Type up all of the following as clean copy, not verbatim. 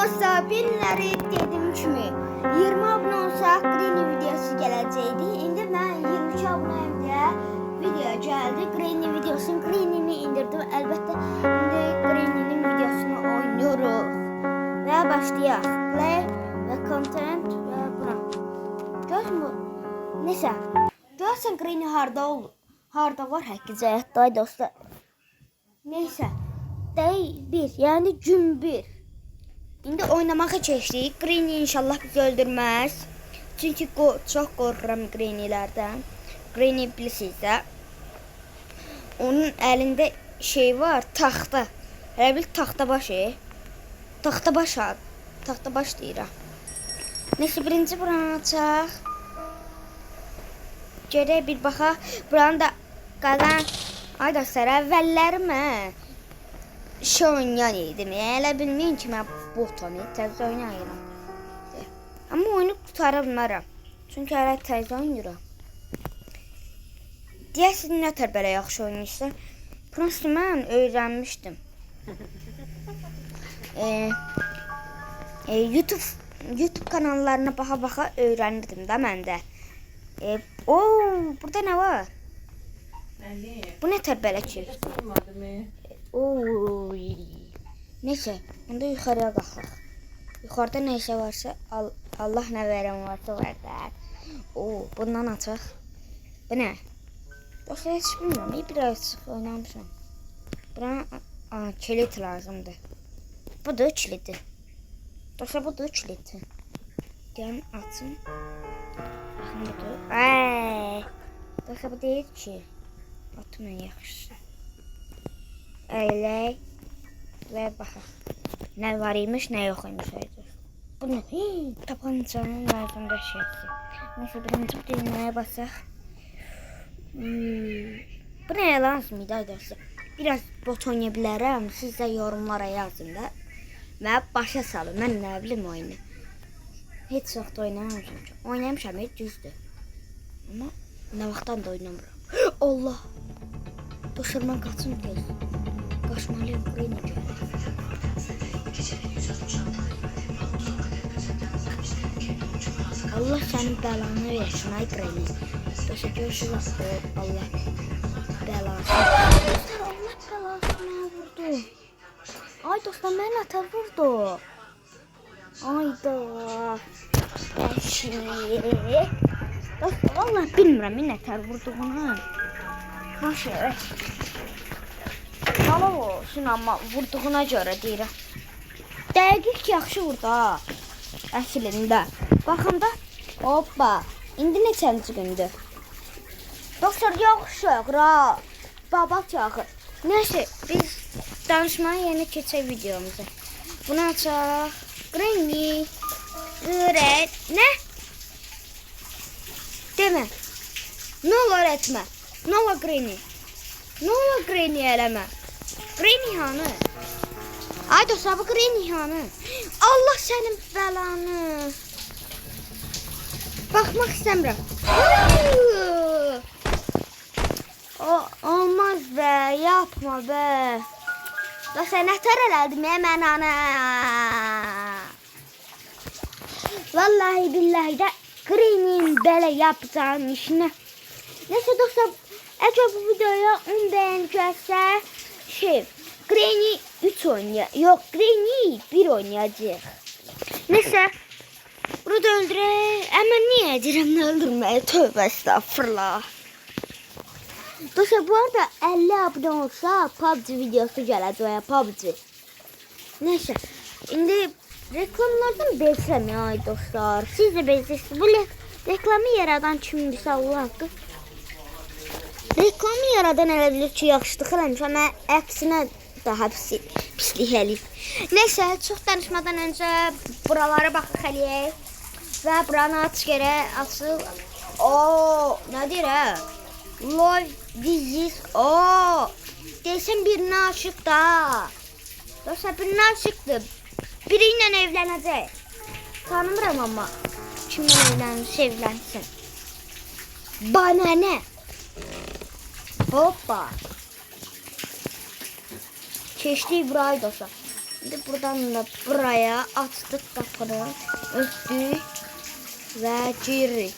Sabirləri dedim kimi 20 abunə olsaq Granny videosu gələcəkdi. İndi mən 23 abunəyim deyə video gəldi. Granny videosunu Granny'ni indirdim. Əlbəttə indi Granny'nin videosunu oynuyoruz. Və başlayaq. Play və content və bura. Görün bu. Neyse. Görsən Granny harda var həqiqətdə dostlar. Neyse. Day 1 yəni gün 1. İndi oynamağa keçdik. Granny inşallah bizi öldürməz. Çünki çox qorxuram Granny'lərdən. Granny bilirsiniz də. Onun əlində şey var, taxta. Elə bil taxtabaşı. Taxtabaş deyirəm. Neyse birinci buranı açaq. Görək bir baxaq. Buranı da qazan. Ay dostlar, əvvəllərimə şey oynayan idim. Elə bilməyin ki, mən bot oynayıb təzə oynayıram. Amma oyunu qutara bilmərəm. Çünki hələ təzə oynayıram. Deyəsiz, nətər belə yaxşı oynayırsan? Prosto mən öyrənmişdim. YouTube kanallarına baxa öyrənirdim də mən də. Burada nə var? Bu nətər belə ki? Neyse, bunda yukarıya qalxaq. Yukarıda neyse varsa, Allah nə verən varsa verər. Bundan açaq. Bu nə? Dostlar, heç bilmirəm, biraz oynamışam. Buna kilit lazımdır. Bu da kilidi. Dostlar, bu da kilidi. Deyəm, açın. Baxın, bu da. Dostlar, bu deyil ki. Atmayın yaxşısı. Əylək və baxaq. Nə var imiş, nə yox imiş. Bu nə? Tapancanın lazımda şeysi. Neyse, birinci düğməyə basaq. Bu nəyə lazım idi arkadaşlar? Biraz bot oynaya bilərəm. Siz də yorumlara yazın da. Və başa salın. Mən nə bilim oyunu. Heç vaxt oynamamışam. Oynamışam, heç düzdür. Amma nə vaxtdan da oynamıram. Allah! Dostlar, mən qaçım tez. Qaçmalıyım, Granny gəlir. Allah sənin bəlanı versin, ay Granny. Dostlar, görürsünüz, Allah bəlası. Dostlar, Allah bəlası mənə vurdu. Ay dostlar, mən nətər vurdu. Ayda. Dostlar, vallahi bilmirəm, nətər vurduğunu. Boş ver. Sağ olsun, amma vurduğuna görə deyirəm. Dəqiq yaxşı vurdu ha. Əslində. Baxın da. Hoppa. İndi neçənci gündür? Dostlar, yaxşı ra. Baba çağı. Neyse, biz danışmaya yeni keçək videomuza. Bunu açaq. Granny. Nə? Demə. Ne olur etmə. Ne olur Granny? Ne olur Granny eləmə? Granny hanı? Ay dostlar, bu Granny hanı? Allah sənin bəlanı. Baxmaq istəmirəm. Olmaz be, yapma be. Dostlar, nətər elədim mən ana? Vallahi billahi də Granny'nin belə yapacağım işini. Neyse dostlar, əgər bu videoya 10 beğeni gəlsə, Granny 3 oynayacaq. Yox, Granny 1 oynayacaq. Neyse, burada öldürək. Amma niyə deyirəm nə öldürməyə? Tövbə estağfurullah. Dostlar, bu arada 50 abunə olsa PUBG videosu gələcək. PUBG. Neyse, indi reklamlardan bezsəm ya dostlar. Siz də bezsiniz. Bu reklamı yaradan kimdirsə Allah haqqı. Reklamı yaradan elə bilir ki, yaxşılıq eləmiş, amma əksinə daha pislik eləyib. Neyse, çox danışmadan öncə buralara baxaq eləyək. Və buranı açıq. Nə deyir hə? Love dizis. Deyəsən birini aşıq da. Dostlar, birini aşıqdır. Biri ilə evlənəcək. Tanımıram amma. Kimlə evlənirsə evlənsin. Bana nə? Hoppa. Keçdik burayı dostlar. Şimdi buradan da buraya açtık qapını, örtdük və giririk.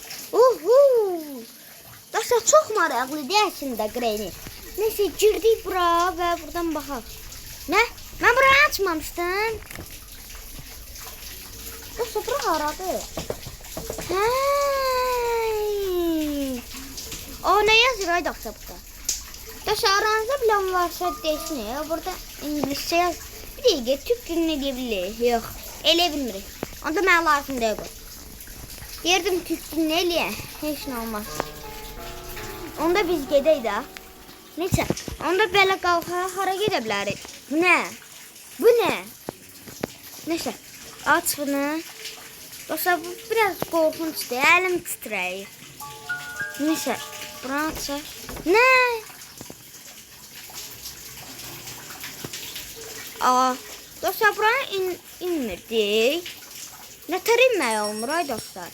Dostlar çox maraqlı deyəsin də Granny. Neyse girdik bura və buradan baxaq. Nə? Mən burayı açmamışdım. Dostlar bura haradır? O ne yazır ay dostlar burada? Dostlar aranızda bilen varsa desin ya. Burada İngilizce yaz. Bir dəqiqə Türk dilini deyilir. Yox, elə bilmirik. Onda mən lazım deyil. Yerdim Türk dilini eləyə. Heç nə olmaz. Onda biz gedək də. Neyse, onda belə qalxaraq hara gedə bilərik? Bu nə? Bu nə? Neyse, aç bunu. Dostlar, bu biraz qorxunçdur. Əlim titrəyir. Neyse, buranı açaq. Nə? Dostlar, buranı inmirdik. Nətər inmək olmur ay dostlar?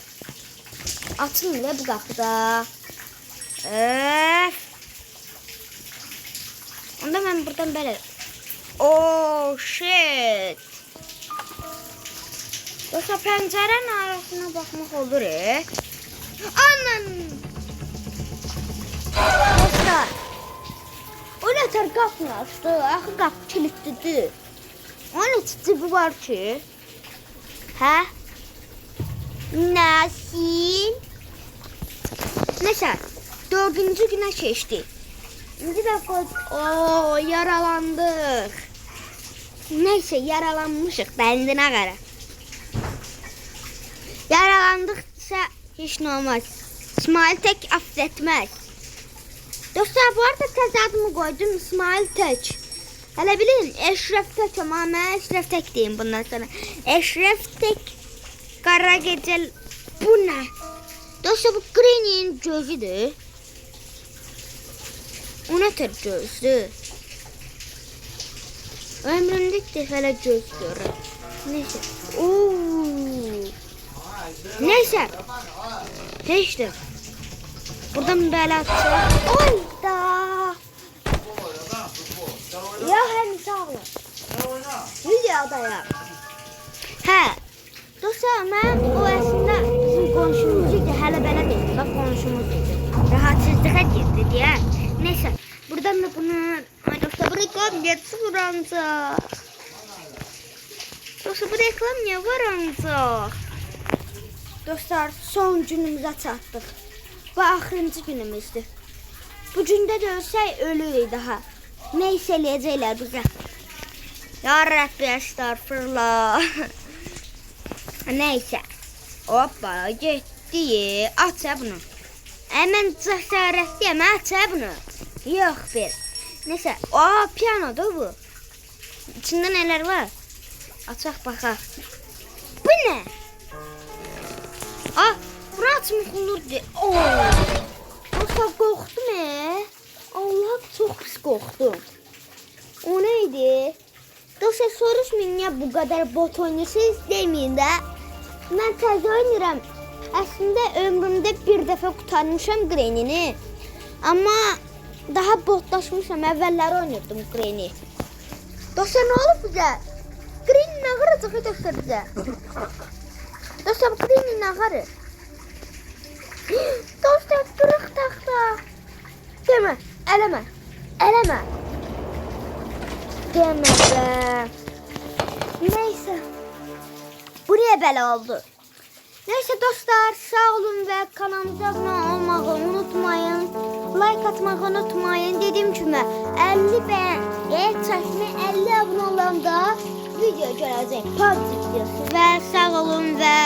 Açılmır bu qapıda. Onda mən buradan belə. Oh shit. Dostlar pəncərənin arasına baxmaq olur. Anan. Dostlar. O nətər qapını açdı? Axı qapı kilitlidir. Onun içi var ki. Hə? Nasil. Neyse. 4-cü günə keçdi. İndi də yaralandık. Neyse yaralanmışıq bəndinə görə. Yaralandıqsa heç nə olmaz. İsmail tək affetməz. Dostlar bu arada təzə adımı qoydum İsmail tək. Hələ bilin Eşref tək ama mən Eşref tək deyim bundan sonra. Eşref tək qara gecəl. Bu nə? Dostlar bu Granny'nin gözüdür. O nətər gözdür? Ömrümdə ilk dəfələ göz görür. Neyse. Neyse. Heçdir. Buradan belə atacaq. Oyda. Ya hem sağ olun. Videoda ya. Hə. Dostlar mən o əslində bizim qonşumuz idi. Hələ belə deyil. Bax qonşumuz idi. Rahatsızlığa girdi deyə. Neyse. Buradan da bunu ay dostlar bu reklam geçsin ancaq. Dostlar bu reklam niye var ancaq? Dostlar son günümüzə çatdıq. Bu axırıncı günümüzdür. Bu gündə də ölsək ölürük daha. Ne eləyəcəklər bizə? Ya Rabbi estağfurullah. Neyse. Hoppa getdi. Aç bunu. Hemen cəsarətliyəm aç bunu. Yox bir. Neyse. Piyanodur bu. İçində nələr var? Açaq baxaq. Bu nə? Bura açmaq olurdu. Dostlar qorxdum Allah çox pis qorxdum. O neydi? Dostlar soruşmayın niyə bu qədər bot oynayırsınız deməyin də. Mən təzə oynayıram. Əslində ömrümdə bir dəfə qurtarmışam Granny'ni. Amma daha botlaşmışam. Əvvəlləri oynayırdım Granny. Dostlar nə olub bizə? Granny nə qaracaq dostlar bizə? Dostlar bu Granny nə qarır? Dostlar qırıq taxta. Demə, eləmə. Eləmə. Demə be. Neyse. Buraya belə oldu. Neyse dostlar sağ olun ve kanalımıza abone olmayı unutmayın. Like atmayı unutmayın. Dediğim gibi 50 beğen. Eğer çəkmə 50 abone olanda video görəcək. Part videosu ve sağ olun ve